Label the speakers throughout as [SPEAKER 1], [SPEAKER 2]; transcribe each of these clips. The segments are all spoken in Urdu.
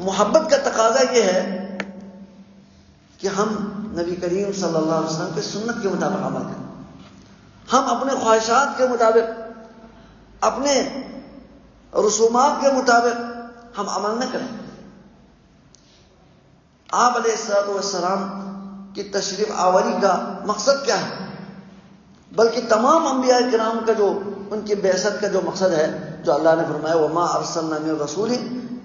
[SPEAKER 1] محبت کا تقاضا یہ ہے کہ ہم نبی کریم صلی اللہ علیہ وسلم کی سنت کے مطابق عمل کریں. ہم اپنے خواہشات کے مطابق، اپنے رسومات کے مطابق ہم عمل نہ کریں. آپ علیہ الصلوۃ والسلام کی تشریف آوری کا مقصد کیا ہے؟ بلکہ تمام انبیاء کرام کا جو ان کی بعثت کا جو مقصد ہے، جو اللہ نے فرمایا وما ارسلنا من رسول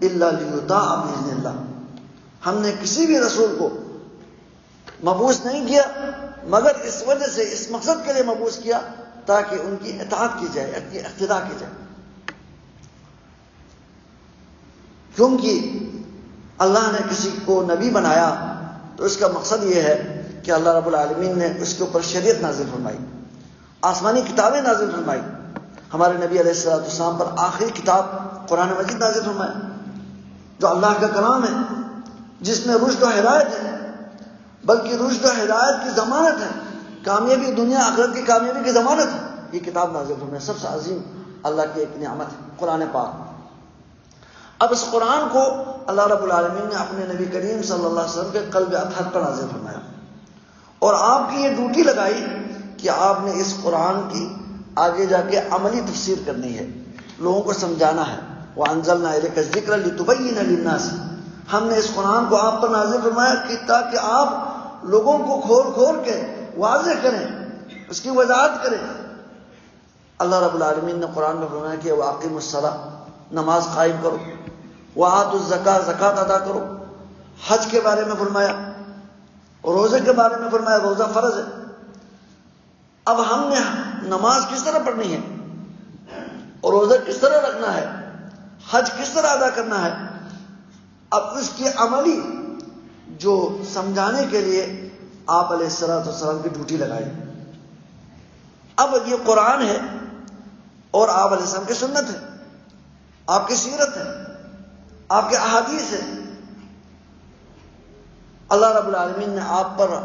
[SPEAKER 1] الا لیطاع باذن اللہ، ہم نے کسی بھی رسول کو مبعوث نہیں کیا مگر اس وجہ سے، اس مقصد کے لیے مبعوث کیا تاکہ ان کی اطاعت کی جائے، ان کی اقتداء کی جائے. کیونکہ اللہ نے کسی کو نبی بنایا تو اس کا مقصد یہ ہے کہ اللہ رب العالمین نے اس کے اوپر شریعت نازل فرمائی، آسمانی کتابیں نازل فرمائی. ہمارے نبی علیہ الصلوۃ والسلام پر آخری کتاب قرآن مجید نازل فرمایا، جو اللہ کا کلام ہے، جس میں رشد و ہدایت ہے، بلکہ رشد و ہدایت کی ضمانت ہے، کامیابی دنیا آخرت کی کامیابی کی ضمانت ہے. یہ کتاب نازل فرمایا، سب سے عظیم اللہ کی ایک نعمت ہے قرآن پاک. اب اس قرآن کو اللہ رب العالمین نے اپنے نبی کریم صلی اللہ علیہ وسلم کے قلب اطہر پر نازل فرمایا، اور آپ کی یہ ڈیوٹی لگائی کہ آپ نے اس قرآن کی آگے جا کے عملی تفسیر کرنی ہے، لوگوں کو سمجھانا ہے. وَأَنزَلْنَا إِلَيْكَ الذِّكْرَ لِتُبَيِّنَ لِلنَّاسِ، ہم نے اس قرآن کو آپ پر نازل فرمایا کہ تاکہ آپ لوگوں کو کھول کھول کے واضح کریں، اس کی وضاحت کریں. اللہ رب العالمین نے قرآن میں فرمایا کہ وَأَقِیمُوا الصَّلَاةَ، نماز قائم کرو، وَآتُوا الزَّکَاةَ، زکوٰۃ ادا کرو. حج کے بارے میں فرمایا، روزے کے بارے میں فرمایا روزہ فرض ہے. اب ہم نے نماز کس طرح پڑھنی ہے، اور روزہ کس طرح رکھنا ہے، حج کس طرح ادا کرنا ہے، اب اس کی عملی جو سمجھانے کے لیے آپ علیہ الصلوۃ والسلام کی ڈیوٹی لگائی. اب یہ قرآن ہے اور آپ علیہ السلام کی سنت ہے، آپ کی سیرت ہے، آپ کے احادیث ہے. اللہ رب العالمین نے آپ پر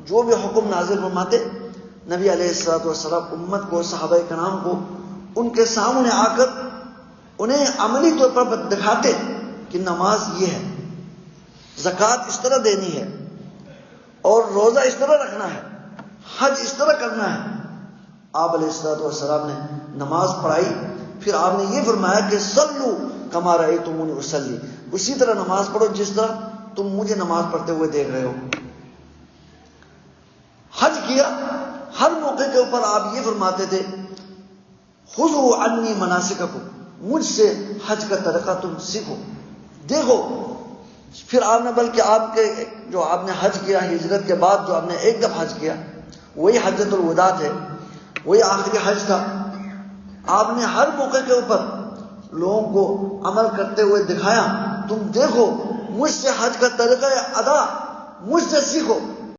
[SPEAKER 1] جو بھی حکم نازل فرماتے، نبی علیہ الصلوۃ والسلام امت کو، صحابہ کرام کو ان کے سامنے آ کر انہیں عملی طور پر دکھاتے کہ نماز یہ ہے، زکوٰۃ اس طرح دینی ہے، اور روزہ اس طرح رکھنا ہے، حج اس طرح کرنا ہے. آپ علیہ الصلوۃ والسلام نے نماز پڑھائی، پھر آپ نے یہ فرمایا کہ صلو کما رأیتمونی اصلی، اسی طرح نماز پڑھو جس طرح تم مجھے نماز پڑھتے ہوئے دیکھ رہے ہو. حج کیا، ہر موقع کے اوپر آپ یہ فرماتے تھے خذوا عنی مناسککم، مجھ سے حج کا طریقہ تم سیکھو دیکھو. پھر آپ نے بلکہ آپ کے جو آپ نے حج کیا ہجرت کے بعد، جو آپ نے ایک دفعہ حج کیا وہی حجۃ الوداع ہے، وہی آخری حج تھا. آپ نے ہر موقع کے اوپر لوگوں کو عمل کرتے ہوئے دکھایا، تم دیکھو مجھ سے حج کا طریقہ ادا مجھ سے سیکھو.